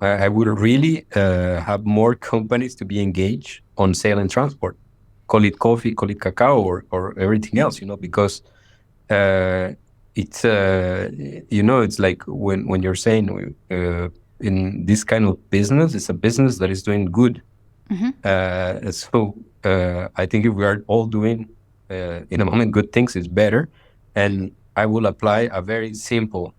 I would really have more companies to be engaged on sale and transport. Call it coffee, call it cacao, or everything else, because it's it's like when you're saying in this kind of business, it's a business that is doing good. So I think if we are all doing in a moment good things, it's better. And I will apply a very simple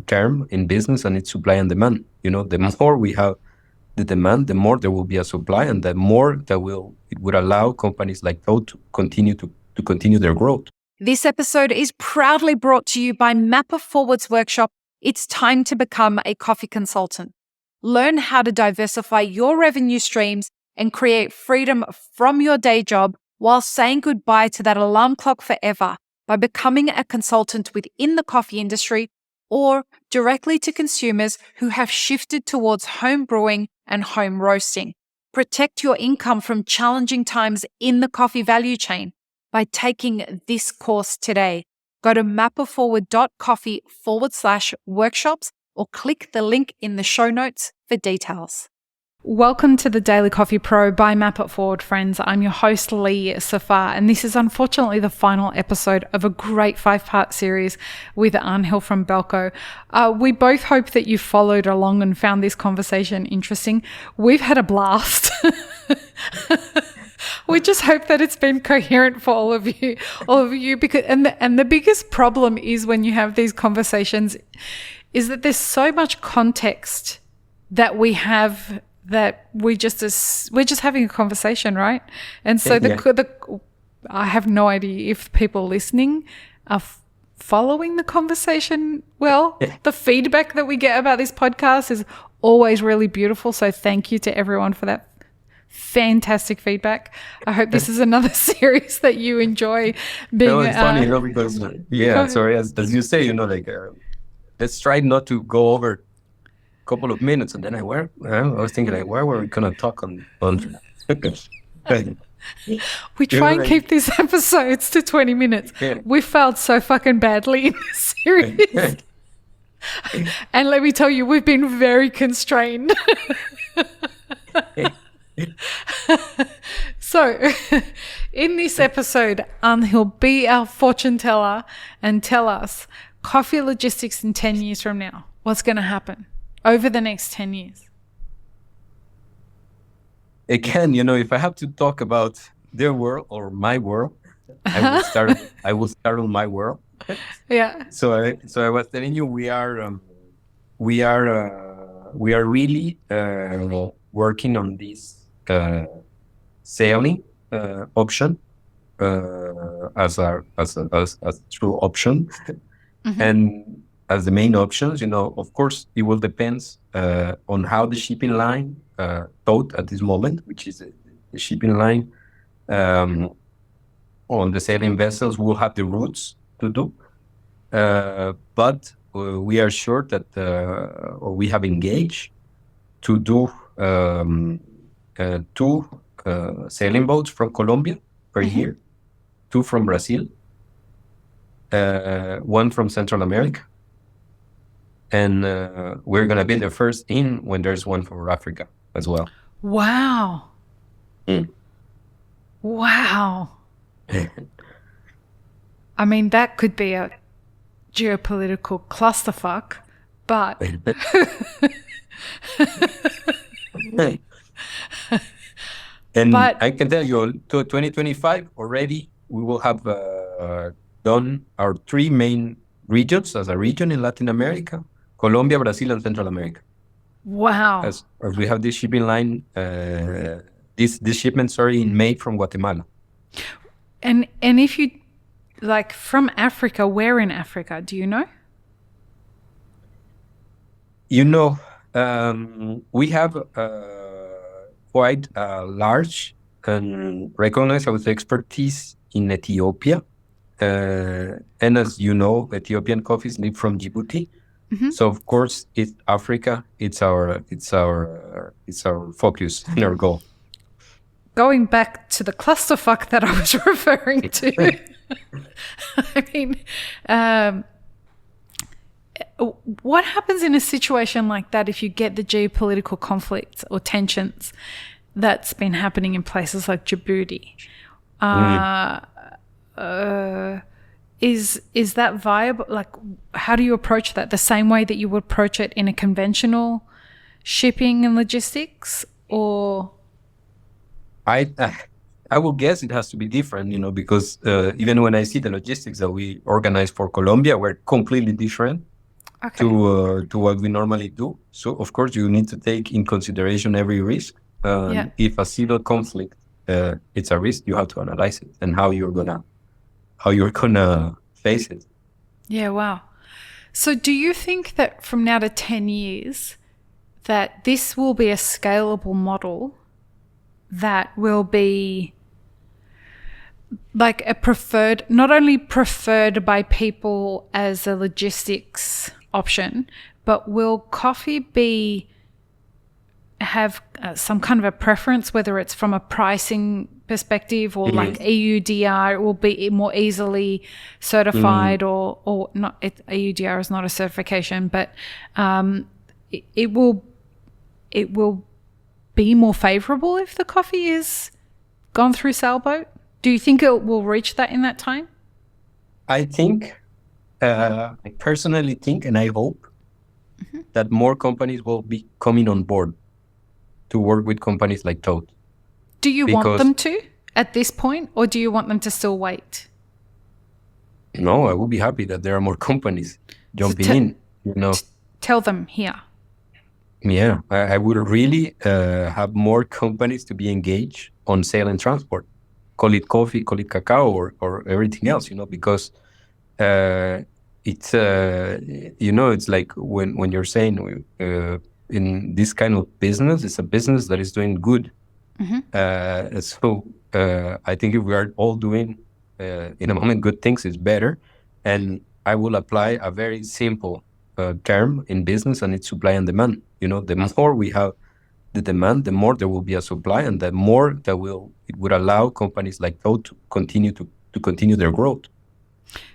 term in business, and it's supply and demand. The more we have the demand, the more there will be a supply, and the more it would allow companies like those to continue their growth. This episode is proudly brought to you by Mapper Forward's workshop. It's time to become a coffee consultant. Learn how to diversify your revenue streams and create freedom from your day job while saying goodbye to that alarm clock forever by becoming a consultant within the coffee industry or directly to consumers who have shifted towards home brewing and home roasting. Protect your income from challenging times in the coffee value chain by taking this course today. Go to mapperforward.coffee/workshops or click the link in the show notes for details. Welcome to the Daily Coffee Pro by Map It Forward, friends. I'm your host, Lee Safar, and this is unfortunately the final episode of a great 5-part series with Angel from Belco. We both hope that you followed along and found this conversation interesting. We've had a blast. We just hope that it's been coherent for all of you, because and the biggest problem is when you have these conversations is that there's so much context that we have that we're just having a conversation, right? And so I have no idea if people listening are following the conversation well. The feedback that we get about this podcast is always really beautiful. So thank you to everyone for that fantastic feedback. I hope this is another series that you enjoy being. No, it's funny, because sorry, as you say, let's try not to go over couple of minutes, and then I was thinking, where were we gonna talk on? We try and keep these episodes to 20 minutes. Yeah. We failed so fucking badly in this series. And let me tell you, we've been very constrained. So, in this episode, Angel, be our fortune teller and tell us coffee logistics in 10 years from now. What's going to happen over the next 10 years? Again, if I have to talk about their world or my world, I will start on my world. Yeah. So I was telling you, we are really working on this sailing option as a true option. And as the main options, of course, it will depend on how the shipping line thought at this moment, which is the shipping line on the sailing vessels will have the routes to do. But we are sure that, or we have engaged to do 2 sailing boats from Colombia per year, 2 from Brazil, 1 from Central America. And we're going to be the first in when there's 1 for Africa as well. Wow. Wow. I mean, that could be a geopolitical clusterfuck, but... But I can tell you, to 2025 already, we will have done our 3 main regions as a region in Latin America: Colombia, Brazil, and Central America. Wow. As we have this shipping line, this shipment, in May from Guatemala. And if you, from Africa, where in Africa, do you know? We have quite a large and recognized, I would say, expertise in Ethiopia. And as you know, Ethiopian coffees live from Djibouti. So of course, it's Africa. It's our focus and our goal. Going back to the clusterfuck that I was referring to, I mean, what happens in a situation like that if you get the geopolitical conflicts or tensions that's been happening in places like Djibouti? Is that viable? Like, how do you approach that? The same way that you would approach it in a conventional shipping and logistics, or? I will guess it has to be different, because even when I see the logistics that we organize for Colombia, we're completely different to what we normally do. So of course you need to take in consideration every risk. If a civil conflict, it's a risk, you have to analyze it and how you're gonna face it. Yeah, wow. So do you think that from now to 10 years that this will be a scalable model that will be like a preferred, not only preferred by people as a logistics option, but will coffee have some kind of a preference, whether it's from a pricing perspective or like EUDR, it will be more easily certified or not. EUDR is not a certification, but it will be more favorable if the coffee is gone through sailboat? Do you think it will reach that in that time? I personally think, and I hope that more companies will be coming on board to work with companies like Toad. Do you want them to at this point, or do you want them to still wait? No, I would be happy that there are more companies jumping in. Tell them here. Yeah, I would really have more companies to be engaged on sale and transport. Call it coffee, call it cacao, or everything else, because it's it's like when you're saying in this kind of business, it's a business that is doing good. So I think if we are all doing in a moment good things, it's better. And I will apply a very simple term in business, and it's supply and demand. The more we have the demand, the more there will be a supply, and the more it would allow companies like Toad to continue their growth.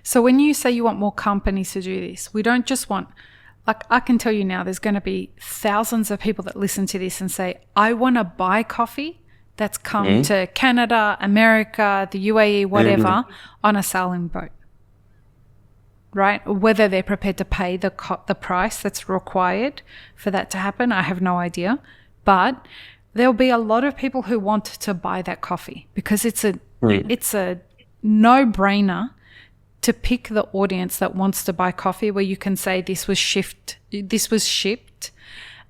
So when you say you want more companies to do this, we don't just want, like, I can tell you now, there's going to be thousands of people that listen to this and say, I want to buy coffee that's come to Canada, America, the UAE, whatever, on a sailing boat. Right? Whether they're prepared to pay the price that's required for that to happen, I have no idea. But there'll be a lot of people who want to buy that coffee because it's a no-brainer to pick the audience that wants to buy coffee, where you can say this was shipped,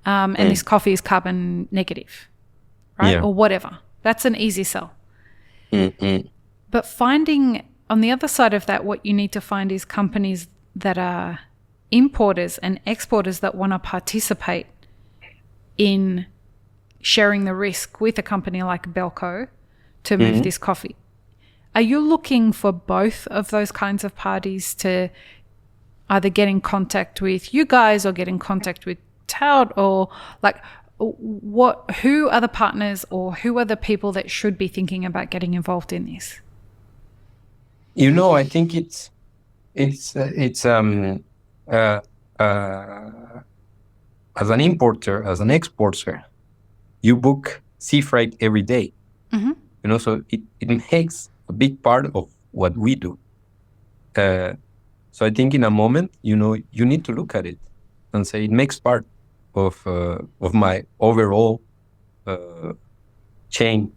and this coffee is carbon negative, right? Or whatever. That's an easy sell. But finding on the other side of that, what you need to find is companies that are importers and exporters that want to participate in sharing the risk with a company like Belco to move this coffee. Are you looking for both of those kinds of parties to either get in contact with you guys or get in contact with Tout, or like who are the partners or who are the people that should be thinking about getting involved in this? I think it's as an importer, as an exporter, you book sea freight every day. So it makes a big part of what we do. So I think in a moment, you need to look at it and say it makes part of my overall chain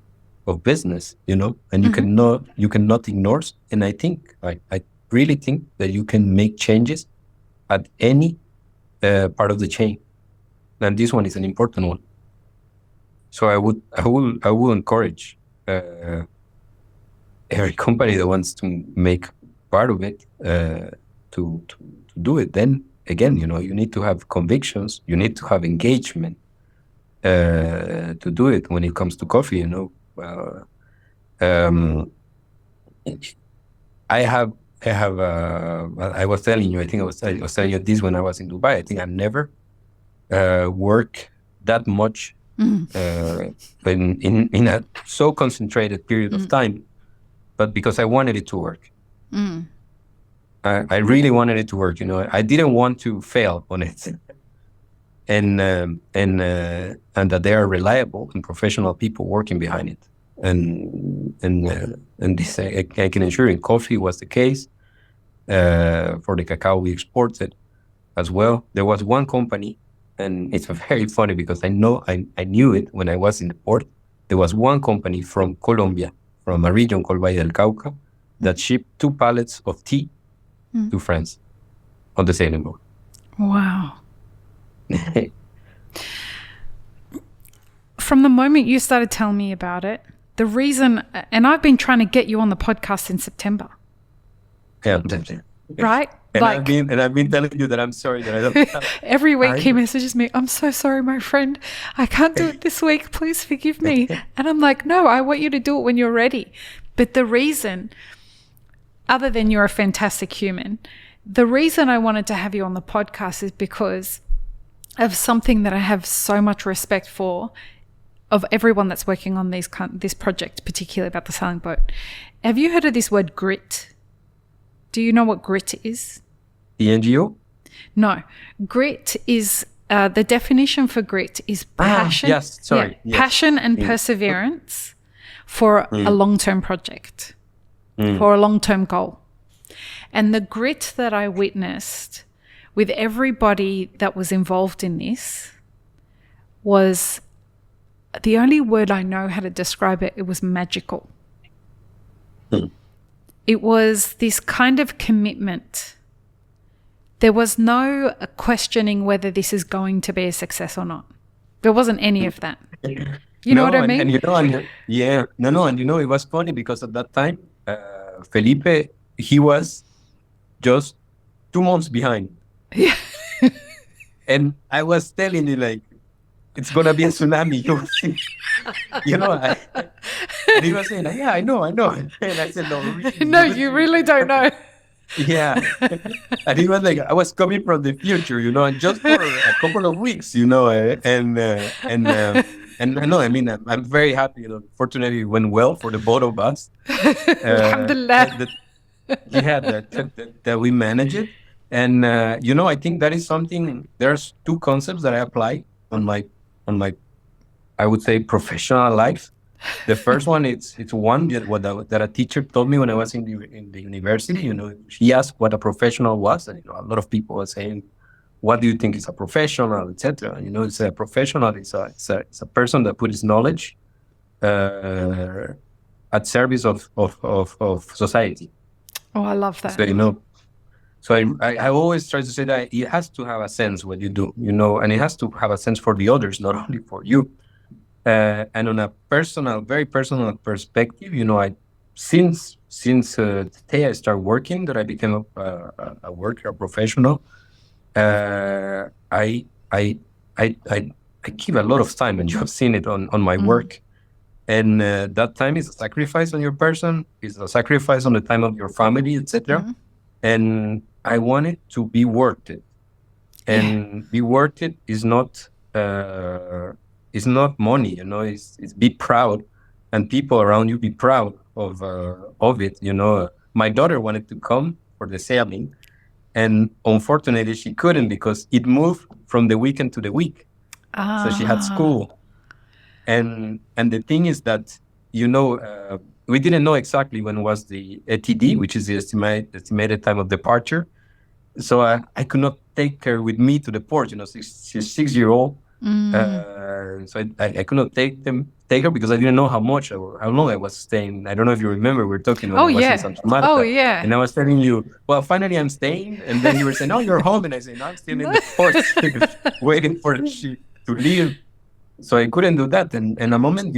of business, and you cannot ignore. And I think I really think that you can make changes at any part of the chain, and this one is an important one. So I will encourage every company that wants to make part of it to do it. Then again, you need to have convictions, you need to have engagement to do it. When it comes to coffee, I was telling you, I think I was telling you this when I was in Dubai. I think I've never worked that much in a so concentrated period of time, but because I wanted it to work. I really wanted it to work. I didn't want to fail on it, and that they are reliable and professional people working behind it. And this I can assure in coffee was the case. For the cacao we exported as well. There was one company, and it's very funny because I knew it when I was in the port. There was one company from Colombia, from a region called Valle del Cauca, that shipped 2 pallets of tea to France on the sailing boat. Wow. From the moment you started telling me about it, the reason, and I've been trying to get you on the podcast in September. Yeah. Right? And I've been telling you that I'm sorry that I don't. Every week he messages me, I'm so sorry, my friend. I can't do it this week. Please forgive me. And I'm like, no, I want you to do it when you're ready. But the reason, other than you're a fantastic human, the reason I wanted to have you on the podcast is because of something that I have so much respect for, of everyone that's working on this project, particularly about the sailing boat. Have you heard of this word grit? Do you know what grit is? The NGO? No. Grit is, the definition for grit is passion. Yes, sorry. Yeah, yes. Passion and perseverance for a long-term project, for a long-term goal. And the grit that I witnessed with everybody that was involved in this was, the only word I know how to describe it, it was magical. It was this kind of commitment. There was no questioning whether this is going to be a success or not. There wasn't any of that. You know what I mean? And it was funny because at that time, Felipe, he was just 2 months behind. Yeah. And I was telling you, like, it's going to be a tsunami. And he was saying, yeah, I know. And I said, no, really. No, you really don't know. Yeah. And he was like, I was coming from the future, and just for a couple of weeks, and I know, I mean, I'm very happy, fortunately it went well for the both of us. Alhamdulillah. That we manage it. And, I think that is something, there's 2 concepts that I apply on my, I would say, professional life. The first one, it's one that a teacher told me when I was in the university. She asked what a professional was, and a lot of people were saying, "What do you think is a professional?" etc. It's a professional. It's a person that puts knowledge at service of society. Oh, I love that. So I always try to say that it has to have a sense what you do, and it has to have a sense for the others, not only for you. And on a very personal perspective, I since the day I started working, that I became a worker, a professional, I give a lot of time, and you have seen it on my work. And that time is a sacrifice on your person, is a sacrifice on the time of your family, etc. And I want it to be worth it. And be worth it is not money, it's be proud, and people around you be proud of it. My daughter wanted to come for the sailing, and unfortunately she couldn't because it moved from the weekend to the week. So she had school. And the thing is that, we didn't know exactly when was the ETD, which is the estimated time of departure. So I could not take her with me to the port. She's 6-year-old. So I could not take her because I didn't know how long I was staying. I don't know if you remember, we were talking when I was in Santa Marta. Oh, yeah. And I was telling you, well, finally I'm staying. And then you were saying, oh, you're home. And I said, no, I'm still in the port waiting for she to leave. So I couldn't do that. And in a moment,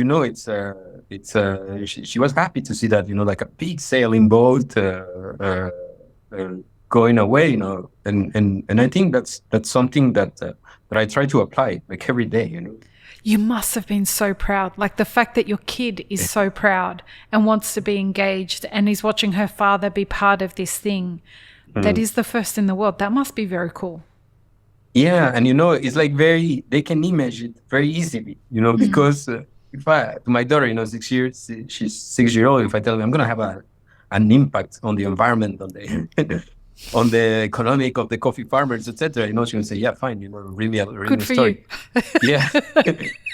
she was happy to see that, like a big sailing boat going away, and I think that's something that I try to apply like every day, You must have been so proud. Like the fact that your kid is so proud and wants to be engaged and is watching her father be part of this thing that is the first in the world. That must be very cool. Yeah, and it's like they can image it very easily, because if to my daughter, 6 years, she's 6-year-old. If I tell them I'm gonna have an impact on the environment, on the economic of the coffee farmers, etc. You know, she would say, yeah, fine, you know, really Good for story. you. Yeah,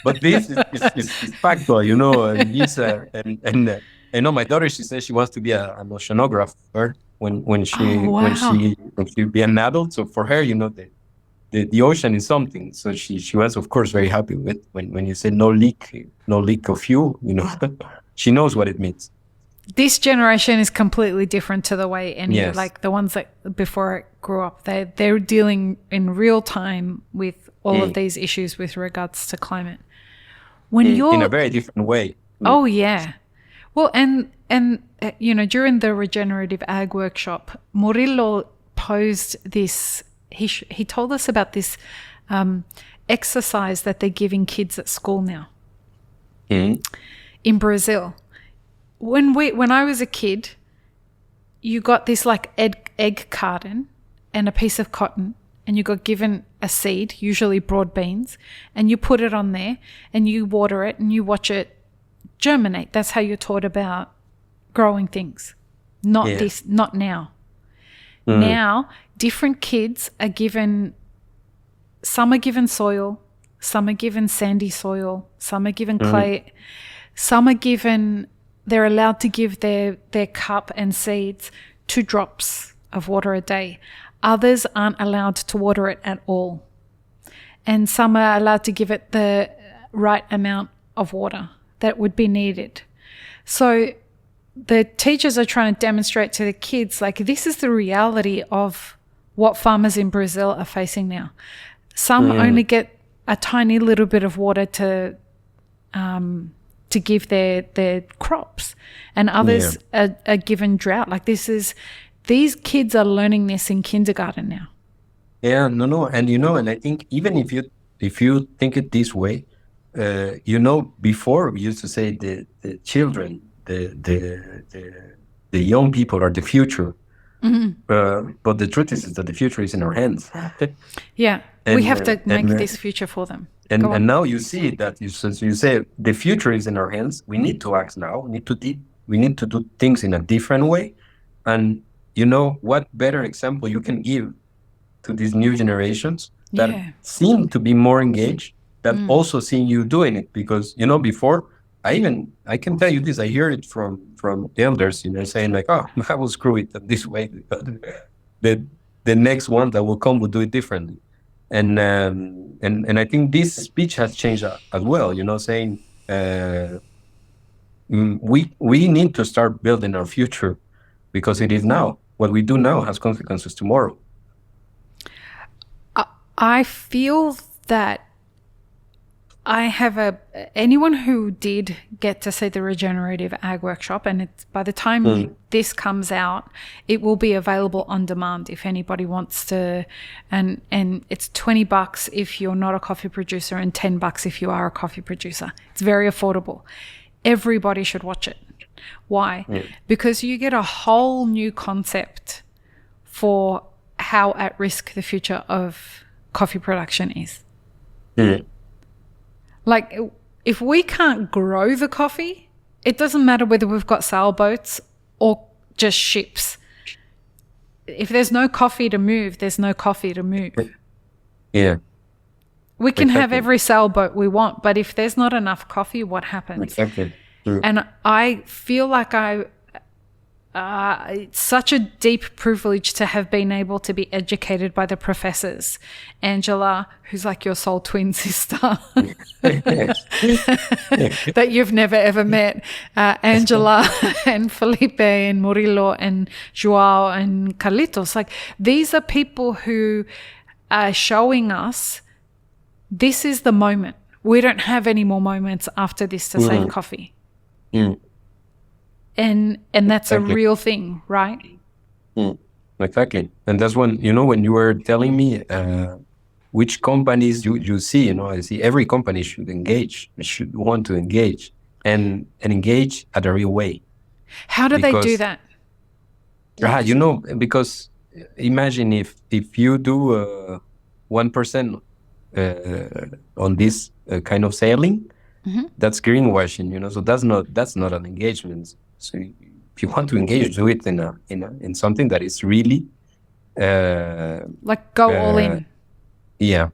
but this is factual, you know, and this I know my daughter. She says she wants to be an oceanographer when she be an adult. So for her, you know, the ocean is something. So she was, of course, very happy with when you say no leak of fuel. You know, she knows what it means. This generation is completely different to the way Yes. like the ones that before I grew up. They're dealing in real time with all of these issues with regards to climate. When you're in a very different way. Oh yeah. Well, and you know, during the regenerative ag workshop, Murillo posed this. He told us about this exercise that they're giving kids at school now in Brazil. When I was a kid, you got this like egg carton and a piece of cotton, and you got given a seed, usually broad beans, and you put it on there and you water it and you watch it germinate. That's how you're taught about growing things. Not now. Now, different kids are given, some are given soil, some are given sandy soil, some are given clay, some are given, they're allowed to give their cup and seeds 2 drops of water a day. Others aren't allowed to water it at all. And some are allowed to give it the right amount of water that would be needed. So the teachers are trying to demonstrate to the kids, like, this is the reality of what farmers in Brazil are facing now. Some only get a tiny little bit of water to give their crops, and others are given drought. Like, these kids are learning this in kindergarten now. Yeah, no, and you know, and I think even if you think it this way, you know, before we used to say the children, the young people are the future. But the truth is that the future is in our hands. Yeah, we have to make this future for them. And now you see that you say the future is in our hands. We need to act now. We need to do things in a different way. And you know, what better example you can give to these new generations that seem to be more engaged, that also seeing you doing it? Because, you know, before, I can tell you this, I hear it from elders, you know, saying like, oh, I will screw it this way. The next one that will come will do it differently. And I think this speech has changed as well, you know, saying we need to start building our future, because it is now. What we do now has consequences tomorrow. I feel that I have anyone who did get to see the regenerative ag workshop, and it's, by the time this comes out, it will be available on demand if anybody wants to, and it's $20 if you're not a coffee producer and $10 if you are a coffee producer. It's very affordable. Everybody should watch it. Why? Because you get a whole new concept for how at risk the future of coffee production is. Like, if we can't grow the coffee, it doesn't matter whether we've got sailboats or just ships. If there's no coffee to move, there's no coffee to move. Yeah. We can have every sailboat we want, but if there's not enough coffee, what happens? Exactly. And I feel like it's such a deep privilege to have been able to be educated by the professors. Angela, who's like your soul twin sister that you've never ever met, Angela and Felipe and Murillo and Joao and Carlitos. Like, these are people who are showing us this is the moment. We don't have any more moments after this to save coffee. And that's a real thing, right? Exactly. And that's when, you know, when you were telling me which companies you see, you know, I see every company should want to engage and engage at a real way. How do they do that? You know, because imagine if you do 1% on this kind of sailing, that's greenwashing, you know. So that's not an engagement. So if you want to engage, do it in something that is really Like go all in. Yeah,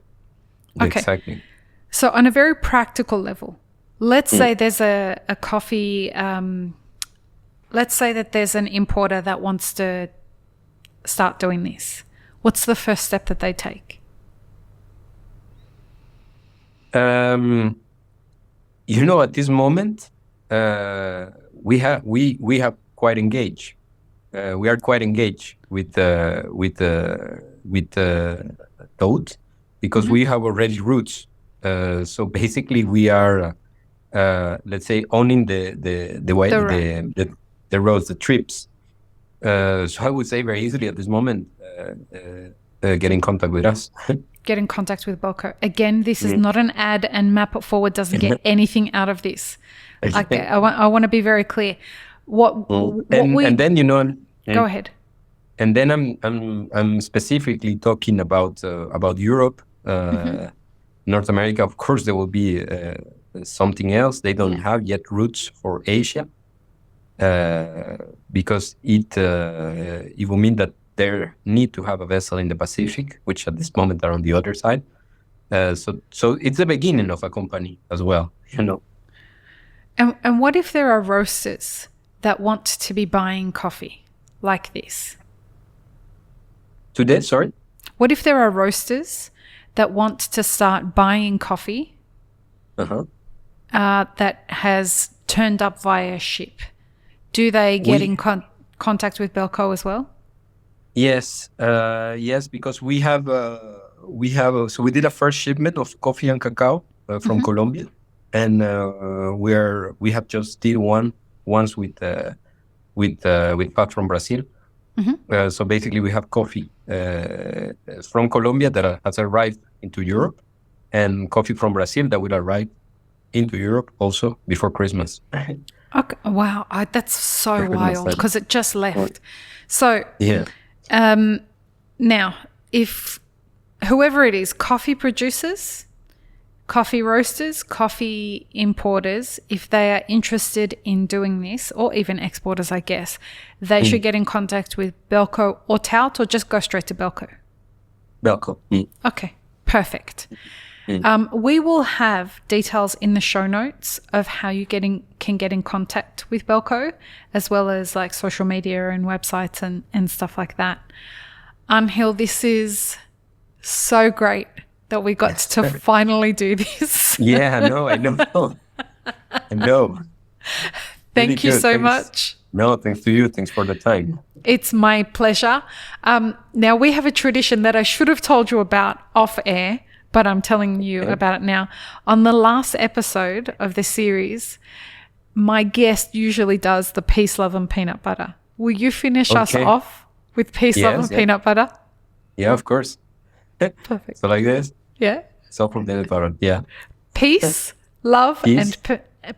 Okay. exactly. So on a very practical level, let's say there's a coffee, let's say that there's an importer that wants to start doing this. What's the first step that they take? At this moment, we have quite engaged. We are quite engaged with Toad because we have already roots. So basically, we are, let's say, owning the roads, the trips. So I would say very easily at this moment, get in contact with us. Get in contact with Belco. Again, this is not an ad, and Map It Forward doesn't get anything out of this. Like, I want to be very clear. And then go ahead. And then I'm specifically talking about Europe, North America. Of course, there will be something else. They don't have yet routes for Asia because it will mean that they need to have a vessel in the Pacific, which at this moment are on the other side. So it's the beginning of a company as well, And what if there are roasters that want to be buying coffee like this? Today, sorry? What if there are roasters that want to start buying coffee that has turned up via ship? Do they get in contact with Belco as well? Yes, because we have so we did a first shipment of coffee and cacao from Colombia, and we have just did once with FAF from Brazil. So basically, we have coffee from Colombia that has arrived into Europe, and coffee from Brazil that will arrive into Europe also before Christmas. Okay. Wow, that's so wild because it just left. So yeah. Now, if whoever it is, coffee producers, coffee roasters, coffee importers, if they are interested in doing this, or even exporters, I guess, they should get in contact with Belco or Tout, or just go straight to Belco? Belco. Okay, perfect. We will have details in the show notes of how you can get in contact with Belco, as well as like social media and websites and stuff like that. Angel, this is so great that we got to finally do this. Yeah, I know. I know. Thank you so much. No, thanks to you. Thanks for the time. It's my pleasure. Now, we have a tradition that I should have told you about off air, but I'm telling you about it now. On the last episode of the series, my guest usually does the peace, love, and peanut butter. Will you finish us off with peace, love, and peanut butter? Yeah, of course. Perfect. So like this? Yeah. So from peanut butter. Yeah. Peace, love, and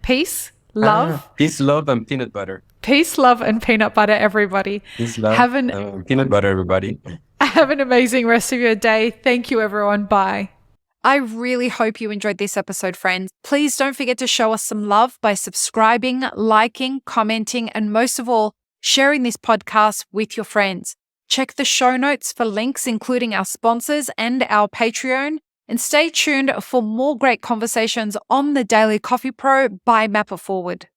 peace, love. Peace, love, and peanut butter. Peace, love, and peanut butter, everybody. Peace, love, peanut butter, everybody. Have an amazing rest of your day. Thank you, everyone. Bye. I really hope you enjoyed this episode, friends. Please don't forget to show us some love by subscribing, liking, commenting, and most of all, sharing this podcast with your friends. Check the show notes for links, including our sponsors and our Patreon, and stay tuned for more great conversations on the Daily Coffee Pro by Map It Forward.